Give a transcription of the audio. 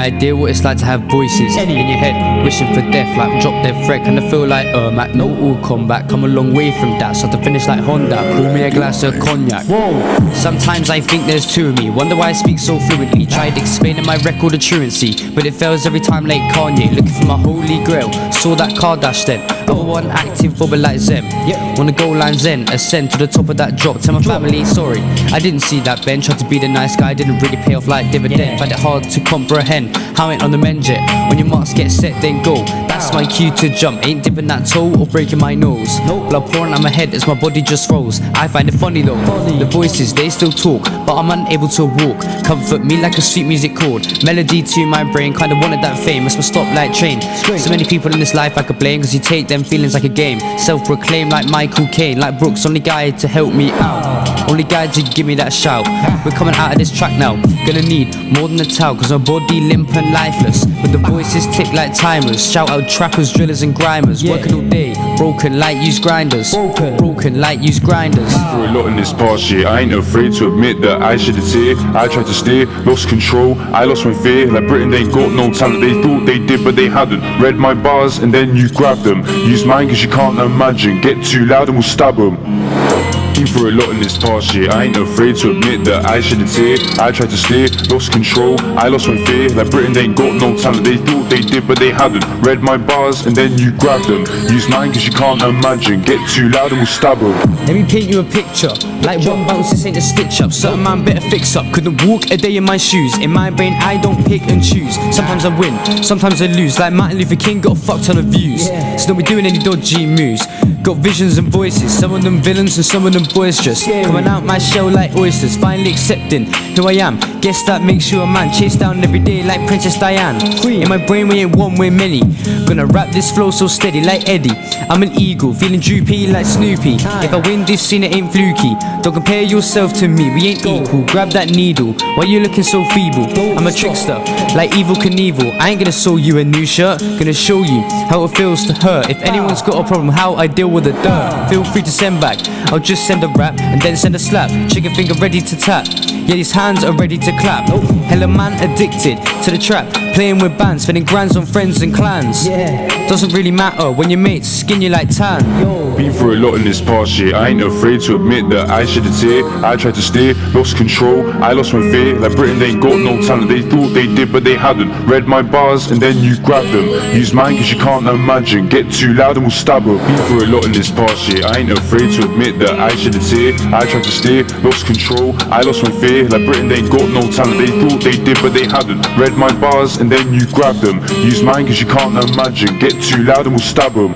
idea what it's like to have voices in your head, wishing for death, like drop dead threat. Kinda feel like Mac, no all combat. Come a long way from that, so to finish like Honda. Pour me a glass of cognac. Whoa. Sometimes I think there's two of me, wonder why I speak so fluently. Tried explaining my record of truancy, but it fails every time like Kanye. Looking for my holy grail, saw that car dash then. Other one active bobble like Zen. Wanna go line Zen, ascend to the top of that drop. Tell my family sorry, I didn't see that Ben. Tried to be the nice guy, didn't really pay off like dividend. Find it hard to comprehend how I ain't on the mend yet. When your marks get set then go, that's my cue to jump. Ain't dipping that toe or breaking my nose. Blood pouring out my head as my body just rolls. I find it funny though, the voices they still talk, but I'm unable to walk. Comfort me like a sweet music chord, melody to my brain. Kinda wanted that fame, must stop like train. So many people in this life I could blame, cause you take them feelings like a game. Self-proclaimed like Michael Caine, like Brooks, only guy to help me out, only guy to give me that shout. We're coming out of this track now, gonna need more than a towel, cause my body limp and lifeless, but the voices tick like timers. Shout out trappers, drillers and grimers, working all day, broken like used grinders, broken like used grinders. For a lot in this past year, I ain't afraid to admit that I shed a tear. I tried to steer, lost control, I lost my fear. Like Britain, they got no talent, they thought they did but they hadn't. Read my bars and then you grab them, use mine cause you can't imagine. Get too loud and we'll stab them. Been through a lot in this past year, I ain't afraid to admit that I shed a tear. I tried to steer, lost control, I lost my fear. Like Britain, they got no talent, they thought they did but they hadn't. Read my bars and then you grab them, use mine cause you can't imagine. Get too loud and we'll stab them. Let me paint you a picture, like one bounce, this ain't a stitch up. Certain man better fix up, couldn't walk a day in my shoes. In my brain I don't pick and choose, sometimes I win, sometimes I lose. Like Martin Luther King, got a fuck ton of views, so don't be doing any dodgy moves. Got visions and voices, some of them villains and some of them boisterous. Coming out my shell like oysters, finally accepting who I am. Guess that makes you a man, chased down every day like Princess Diane. In my brain we ain't one, we're many. Gonna rap this flow so steady like Eddie. I'm an eagle, feeling droopy like Snoopy. If I win this scene it ain't fluky. Don't compare yourself to me, we ain't equal. Grab that needle, why you looking so feeble? I'm a trickster, like Evil Knievel. I ain't gonna sew you a new shirt, gonna show you how it feels to hurt. If anyone's got a problem, how I deal with the dirt, feel free to send back, I'll just send a rap and then send a slap. Chicken finger ready to tap, yeah these hands are ready to clap. Hella man addicted to the trap, playing with bands, spending grands on friends and clans. Doesn't really matter when your mates skin you like tan. Been through a lot in this past year, I ain't afraid to admit that I shed a tear. I tried to steer, lost control, I lost my fear. Like Britain, they got no talent, they thought they did but they hadn't. Read my bars and then you grab them, use mine cause you can't imagine. Get too loud and we'll stab them. Been through a lot in this past year, I ain't afraid to admit that I shed a tear. I tried to steer, lost control, I lost my fear. Like Britain, they got no talent, they thought they did but they hadn't. Read my bars and then you grab them, use mine cause you can't imagine. Get too loud and we'll stab them.